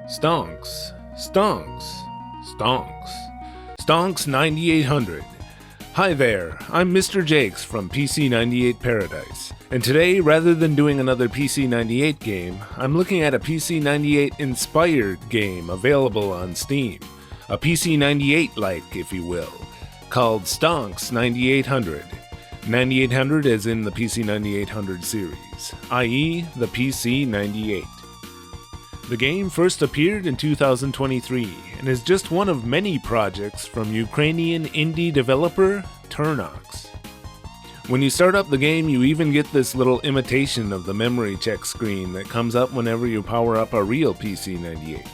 Stonks, Stonks, Stonks, Stonks 9800. Hi there, I'm Mr. Jakes from PC-98 Paradise, and today, rather than doing another PC-98 game, I'm looking at a PC-98 inspired game available on Steam. A PC-98-like, if you will, called Stonks 9800. 9800 as in the PC-9800 series, i.e. the PC-98. The game first appeared in 2023 and is just one of many projects from Ukrainian indie developer Stonks. When you start up the game, you even get this little imitation of the memory check screen that comes up whenever you power up a real PC-98.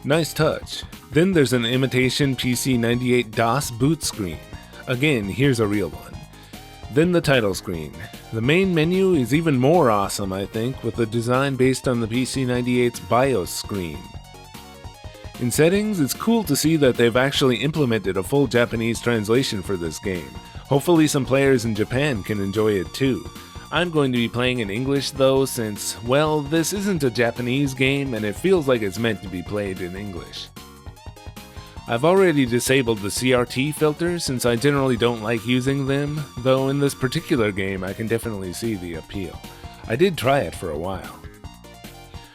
Nice touch. Then there's an imitation PC-98 DOS boot screen. Again, here's a real one. Then the title screen. The main menu is even more awesome, I think, with a design based on the PC-98's BIOS screen. In settings, it's cool to see that they've actually implemented a full Japanese translation for this game. Hopefully some players in Japan can enjoy it too. I'm going to be playing in English though, since, well, this isn't a Japanese game and it feels like it's meant to be played in English. I've already disabled the CRT filter since I generally don't like using them, though in this particular game I can definitely see the appeal. I did try it for a while.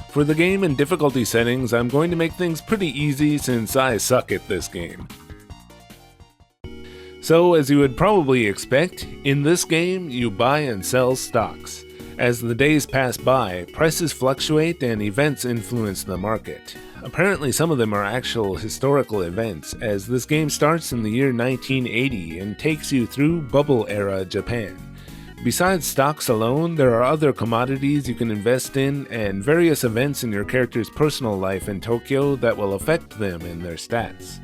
For the game and difficulty settings, I'm going to make things pretty easy since I suck at this game. So, as you would probably expect, in this game you buy and sell stocks. As the days pass by, prices fluctuate and events influence the market. Apparently some of them are actual historical events, as this game starts in the year 1980 and takes you through bubble-era Japan. Besides stocks alone, there are other commodities you can invest in and various events in your character's personal life in Tokyo that will affect them and their stats.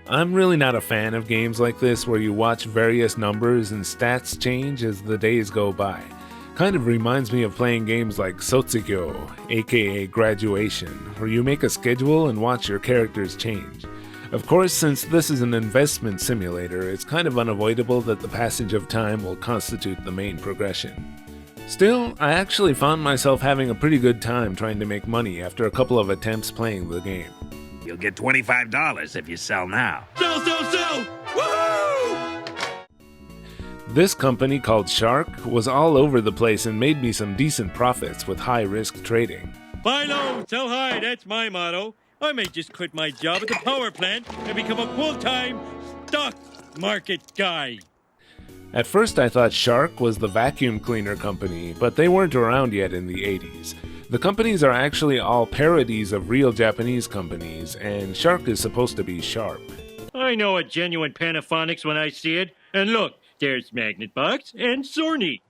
I'm really not a fan of games like this where you watch various numbers and stats change as the days go by. Kind of reminds me of playing games like Sotsugyo, aka Graduation, where you make a schedule and watch your characters change. Of course, since this is an investment simulator, it's kind of unavoidable that the passage of time will constitute the main progression. Still, I actually found myself having a pretty good time trying to make money after a couple of attempts playing the game. You'll get $25 if you sell now. Sell! Woohoo! This company called Shark was all over the place and made me some decent profits with high-risk trading. Buy low, sell high, that's my motto. I may just quit my job at the power plant and become a full-time stock market guy. At first I thought Shark was the vacuum cleaner company, but they weren't around yet in the 80s. The companies are actually all parodies of real Japanese companies, and Shark is supposed to be sharp. I know a genuine Panaphonics when I see it. And look, there's Magnetbox and Sorny.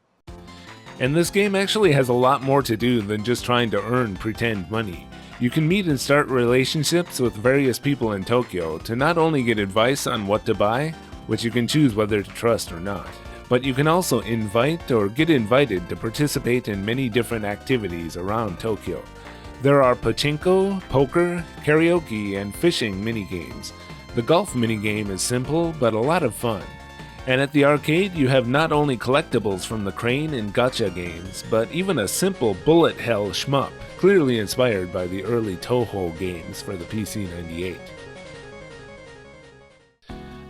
And this game actually has a lot more to do than just trying to earn pretend money. You can meet and start relationships with various people in Tokyo to not only get advice on what to buy, which you can choose whether to trust or not, but you can also invite or get invited to participate in many different activities around Tokyo. There are pachinko, poker, karaoke, and fishing minigames. The golf minigame is simple but a lot of fun. And at the arcade, you have not only collectibles from the Crane and Gacha games, but even a simple bullet hell shmup, clearly inspired by the early Toho games for the PC-98.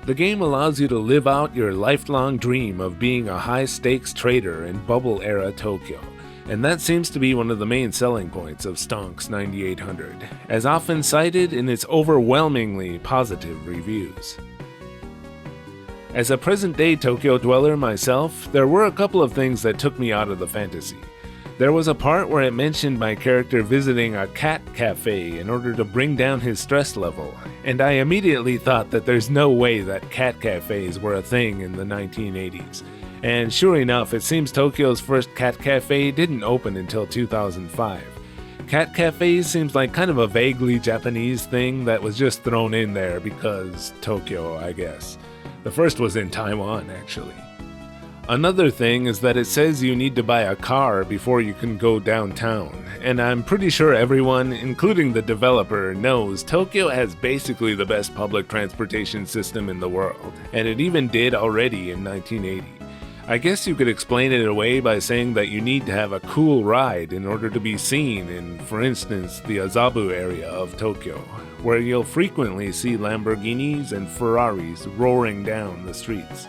The game allows you to live out your lifelong dream of being a high-stakes trader in bubble-era Tokyo, and that seems to be one of the main selling points of Stonks 9800, as often cited in its overwhelmingly positive reviews. As a present-day Tokyo dweller myself, there were a couple of things that took me out of the fantasy. There was a part where it mentioned my character visiting a cat cafe in order to bring down his stress level, and I immediately thought that there's no way that cat cafes were a thing in the 1980s. And sure enough, it seems Tokyo's first cat cafe didn't open until 2005. Cat cafes seems like kind of a vaguely Japanese thing that was just thrown in there because Tokyo, I guess. The first was in Taiwan, actually. Another thing is that it says you need to buy a car before you can go downtown, and I'm pretty sure everyone, including the developer, knows Tokyo has basically the best public transportation system in the world, and it even did already in 1980. I guess you could explain it away by saying that you need to have a cool ride in order to be seen in, for instance, the Azabu area of Tokyo, where you'll frequently see Lamborghinis and Ferraris roaring down the streets.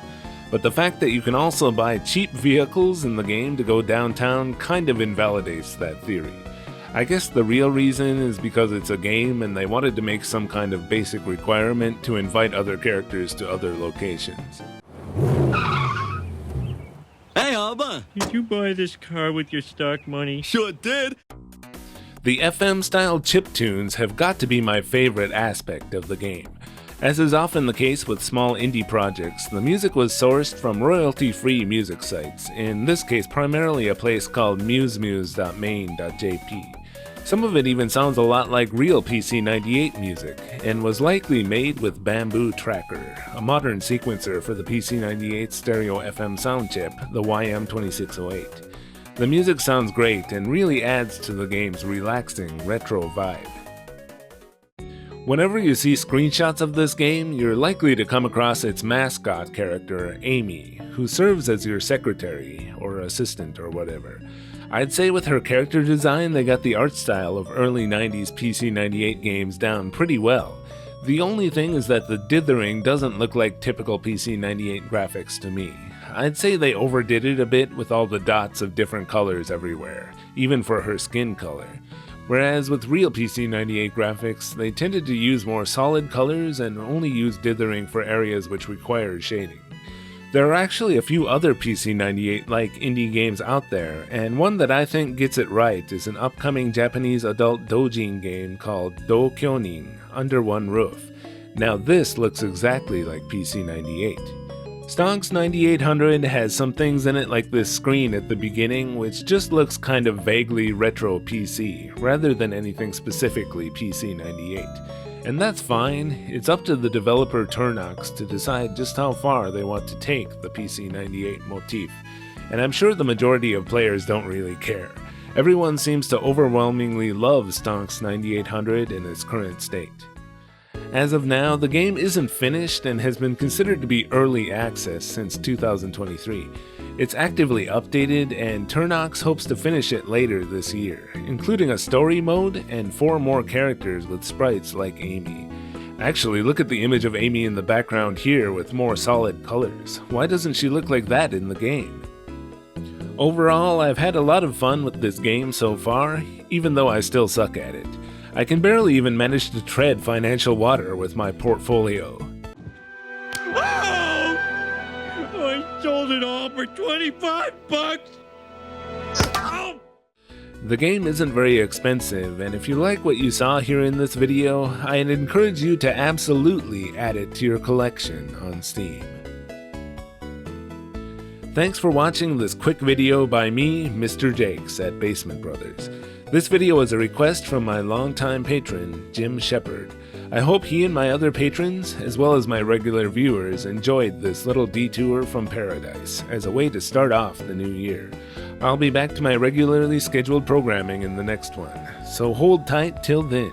But the fact that you can also buy cheap vehicles in the game to go downtown kind of invalidates that theory. I guess the real reason is because it's a game and they wanted to make some kind of basic requirement to invite other characters to other locations. Hey, Alba! Did you buy this car with your stock money? Sure did! The FM-style chiptunes have got to be my favorite aspect of the game. As is often the case with small indie projects, the music was sourced from royalty-free music sites, in this case primarily a place called musemuse.main.jp. Some of it even sounds a lot like real PC-98 music, and was likely made with Bamboo Tracker, a modern sequencer for the PC-98 stereo FM sound chip, the YM2608. The music sounds great and really adds to the game's relaxing retro vibe. Whenever you see screenshots of this game, you're likely to come across its mascot character, Amy, who serves as your secretary, or assistant, or whatever. I'd say with her character design, they got the art style of early 90s PC-98 games down pretty well. The only thing is that the dithering doesn't look like typical PC-98 graphics to me. I'd say they overdid it a bit with all the dots of different colors everywhere, even for her skin color. Whereas with real PC-98 graphics, they tended to use more solid colors and only use dithering for areas which require shading. There are actually a few other PC-98-like indie games out there, and one that I think gets it right is an upcoming Japanese adult doujin game called Do Kyonin, Under One Roof. Now this looks exactly like PC-98. Stonks 9800 has some things in it like this screen at the beginning, which just looks kind of vaguely retro PC, rather than anything specifically PC-98. And that's fine, it's up to the developer Stonks to decide just how far they want to take the PC-98 motif, and I'm sure the majority of players don't really care. Everyone seems to overwhelmingly love Stonks 9800 in its current state. As of now, the game isn't finished and has been considered to be early access since 2023. It's actively updated, and Stonks hopes to finish it later this year, including a story mode and 4 more characters with sprites like Amy. Actually, look at the image of Amy in the background here with more solid colors. Why doesn't she look like that in the game? Overall, I've had a lot of fun with this game so far, even though I still suck at it. I can barely even manage to tread financial water with my portfolio. Oh! I sold it all for $25! Oh! The game isn't very expensive, and if you like what you saw here in this video, I'd encourage you to absolutely add it to your collection on Steam. Thanks for watching this quick video by me, Mr. Jakes at Basement Brothers. This video was a request from my longtime patron, Jim Shepard. I hope he and my other patrons, as well as my regular viewers, enjoyed this little detour from paradise as a way to start off the new year. I'll be back to my regularly scheduled programming in the next one, so hold tight till then.